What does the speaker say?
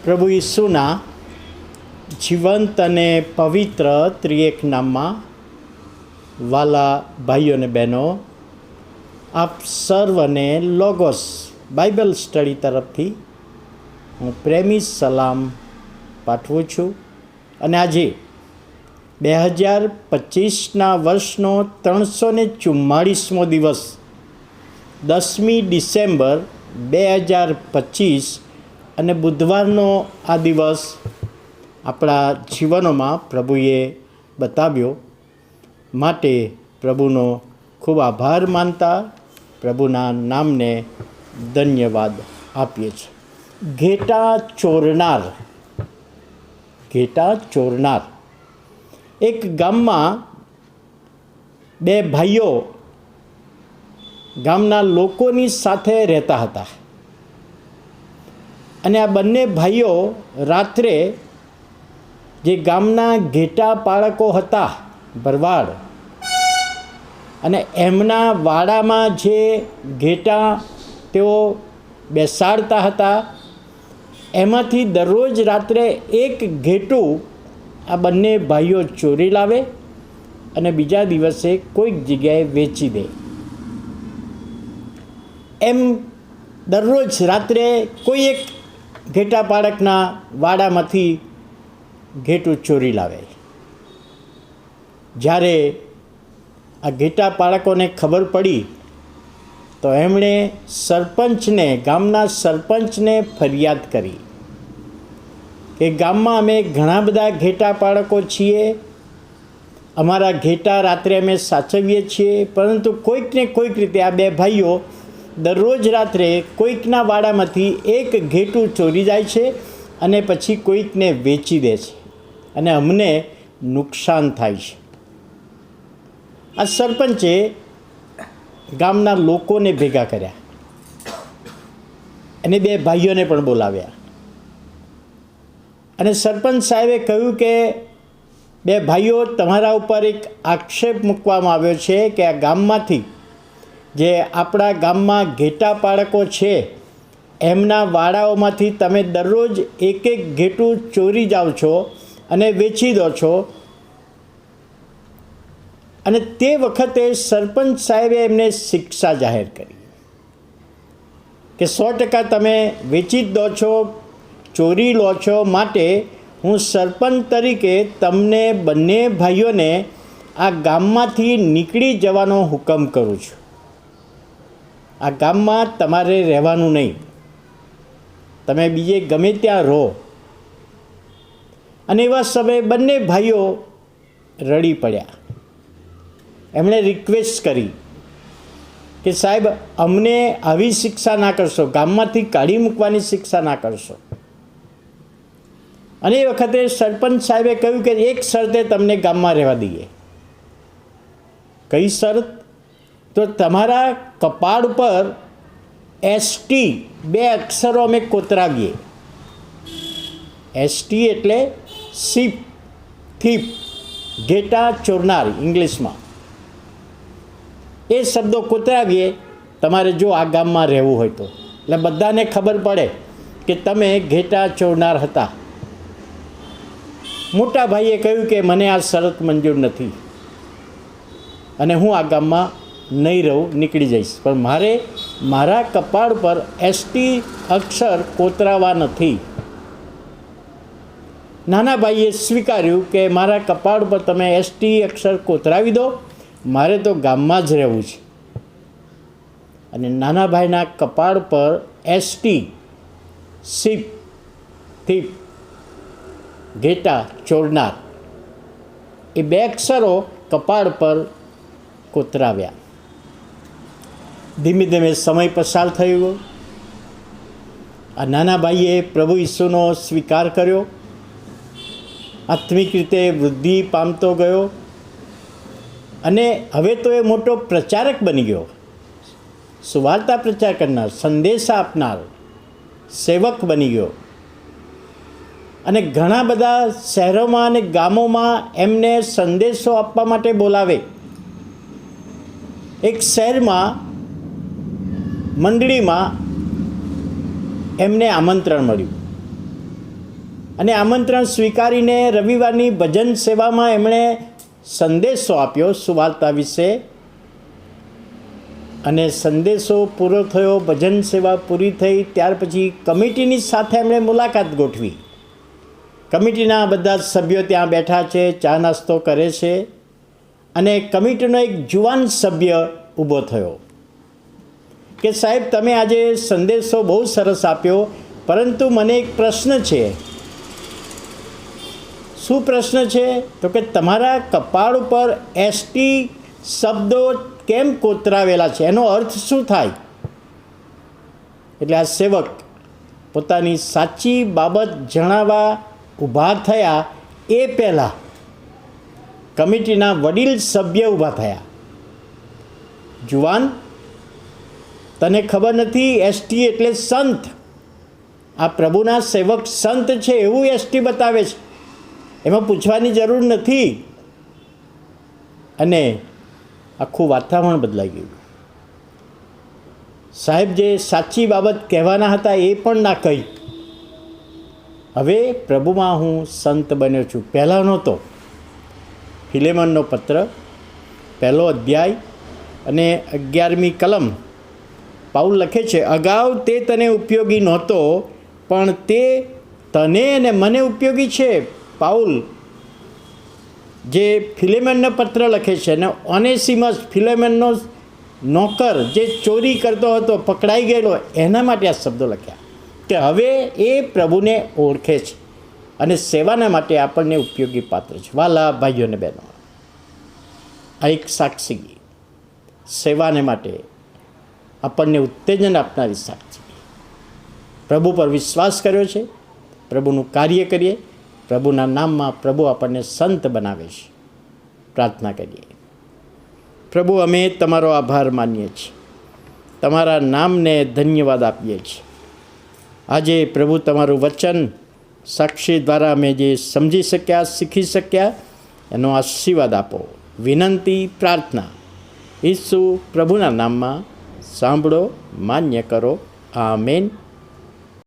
પ્રભુ ઈસુના જીવંત અને પવિત્ર ત્રિએક નામમાં વાલા ભાઈઓ અને બહેનો, આપ સર્વને લોગોસ બાઇબલ સ્ટડી તરફથી હું પ્રેમી સલામ પાઠવું છું. અને આજે 2025ના વર્ષનો 344મો દિવસ 10મી ડિસેમ્બર 2025 અને બુધવારનો આ દિવસ આપણા જીવનોમાં પ્રભુએ બતાવ્યો માટે પ્રભુનો ખૂબ આભાર માનતા પ્રભુના નામને ધન્યવાદ આપીએ છીએ. ઘેટા ચોરનાર. એક ગામમાં બે ભાઈઓ ગામના લોકોની સાથે રહેતા હતા. અને આ બંને ભાઈઓ રાત્રે જે ગામના ઘેટા પાળકો હતા, ભરવાડ, અને એમના વાડામાં જે ઘેટા તેઓ બેસાડતા હતા, એમાંથી દરરોજ રાત્રે એક ઘેટું આ બંને ભાઈઓ ચોરી લાવે અને બીજા દિવસે કોઈક જગ્યાએ વેચી દે. એમ દરરોજ રાત્રે કોઈ એક ઘેટા પાળકના વાડામાંથી ઘેટું ચોરી લાવે. જ્યારે આ ઘેટા પાળકોને ખબર પડી તો એમણે ગામના સરપંચને ફરિયાદ કરી કે ગામમાં અમે ઘણા બધા ઘેટા પાળકો છીએ, અમારા ઘેટા રાત્રે અમે સાચવીએ છીએ, પરંતુ કોઈકને કોઈક રીતે આ બે ભાઈઓ દરરોજ રાત્રે કોઈકના વાડામાંથી એક ઘેટું ચોરી જાય છે અને પછી કોઈકને વેચી દે છે અને અમને નુકસાન થાય છે. આ સરપંચે ગામના લોકોને ભેગા કર્યા અને બે ભાઈઓને પણ બોલાવ્યા. અને સરપંચ સાહેબે કહ્યું કે બે ભાઈઓ, તમારા ઉપર એક આક્ષેપ મૂકવામાં આવ્યો છે કે આ ગામમાંથી જે આપણા ગામમાં ઘેટા પાળકો છે એમના વાડાઓમાંથી તમે દરરોજ એક એક ઘેટું ચોરી જાઓ છો અને વેચી દો છો. અને તે વખતે સરપંચ સાહેબે એમને શિક્ષા જાહેર કરી કે 100% તમે વેચી જ દો છો, ચોરી લો છો, માટે હું સરપંચ તરીકે તમને બંને ભાઈઓને આ ગામમાંથી નીકળી જવાનો હુકમ કરું છું. આ ગામમાં તમારે રહેવાનું નહીં, તમે બીજે ગમે ત્યાં રહો. અને એવા સમયે બંને ભાઈઓ રડી પડ્યા. એમણે રિક્વેસ્ટ કરી કે સાહેબ, અમને આવી શિક્ષા ના કરશો, ગામમાંથી કાઢી મૂકવાની શિક્ષા ના કરશો. અને એ વખતે સરપંચ સાહેબે કહ્યું કે એક શરતે તમને ગામમાં રહેવા દઈએ. કઈ શરત? તો તમારા કપાળ પર ST 2 અક્ષરો અમે કોતરાવીએ. ST એટલે થીપ, ઘેટા ચોરનાર ઇંગ્લિશમાં. એ શબ્દો કોતરાવીએ તમારે જો આ ગામમાં રહેવું હોય તો, એટલે બધાને ખબર પડે કે તમે ઘેટા ચોરનાર હતા. મોટા ભાઈએ કહ્યું કે મને આ શરત મંજૂર નથી અને હું આ ગામમાં નહીં રહું, નીકળી જઈશ, પણ મારે મારા કપાળ પર ST અક્ષર કોતરાવા નથી. નાના ભાઈએ સ્વીકાર્યું કે મારા કપાળ પર તમે ST અક્ષર કોતરાવી દો, મારે તો ગામમાં જ રહેવું છે. અને નાના ભાઈના કપાળ પર ST થીપ, ઘેટા ચોરનાર, એ 2 અક્ષરો કપાળ પર કોતરાવ્યા. ધીમે ધીમે સમય પસાર થયો. આ નાના ભાઈએ પ્રભુ ઈસુનો સ્વીકાર કર્યો, આત્મિક રીતે વૃદ્ધિ પામતો ગયો અને હવે તો એ મોટો પ્રચારક બની ગયો. સુવાર્તા પ્રચાર કરનાર, સંદેશા આપનાર સેવક બની ગયો. અને ઘણા બધા શહેરોમાં અને ગામોમાં એમને સંદેશો આપવા માટે બોલાવે. એક શહેરમાં મંડળીમાં એમને આમંત્રણ મળ્યું અને આમંત્રણ સ્વીકારીને રવિવારની ભજન સેવામાં એમણે સંદેશો આપ્યો સુવાર્તા વિશે. અને સંદેશો પૂરો થયો, ભજન સેવા પૂરી થઈ, ત્યાર પછી કમિટીની સાથે એમણે મુલાકાત ગોઠવી. કમિટીના બધા સભ્યો ત્યાં બેઠા છે, ચા નાસ્તો કરે છે, અને કમિટીનો એક જુવાન સભ્ય ઊભો થયો કે સાહેબ, તમે આજે સંદેશો બહુ સરસ આપ્યો, પરંતુ મને એક પ્રશ્ન છે. શું પ્રશ્ન છે? તો કે તમારા કપાળ ઉપર એસટી શબ્દો કેમ કોતરાવેલા છે? એનો અર્થ શું થાય? એટલે આ સેવક પોતાની સાચી બાબત જણાવવા ઊભા થયા એ પહેલાં કમિટીના વડીલ સભ્ય ઊભા થયા. જુવાન, તને ખબર નથી? એસટી એટલે સંત. આ પ્રભુના સેવક સંત છે એવું એસટી બતાવે છે, એમાં પૂછવાની જરૂર નથી. અને આખું વાતાવરણ બદલાઈ ગયું. સાહેબ જે સાચી બાબત કહેવાના હતા એ પણ ના કહી. હવે પ્રભુમાં હું સંત બન્યો છું. પહેલાં નહોતો. ફિલેમોનનો પત્ર 1લો અધ્યાય અને 11મી કલમ પાઉલ લખે છે, અગાઉ તે તને ઉપયોગી નહોતો, પણ તે તને અને મને ઉપયોગી છે. પાઉલ જે ફિલેમોનનો પત્ર લખે છે, અને ઓનેસિમસ ફિલેમોનનો નોકર જે ચોરી કરતો હતો, પકડાઈ ગયેલો, એના માટે આ શબ્દો લખ્યા કે હવે એ પ્રભુને ઓળખે છે અને સેવાના માટે આપણને ઉપયોગી પાત્ર છે. વાલા ભાઈઓ અને બહેનો, આ એક સાક્ષી સેવાને માટે આપણને ઉત્તેજન આપનારી સાક્ષી. પ્રભુ પર વિશ્વાસ કર્યો છે, પ્રભુનું કાર્ય કરીએ, પ્રભુના નામમાં પ્રભુ આપણને સંત બનાવે છે. પ્રાર્થના કરીએ. પ્રભુ, અમે તમારો આભાર માનીએ છીએ, તમારા નામને ધન્યવાદ આપીએ છીએ. આજે પ્રભુ તમારું વચન સાક્ષી દ્વારા અમે જે સમજી શક્યા, શીખી શક્યા, એનો આશીર્વાદ આપો. વિનંતી, પ્રાર્થના ઈસુ પ્રભુના નામમાં સાંભળો, માન્ય કરો. આમેન.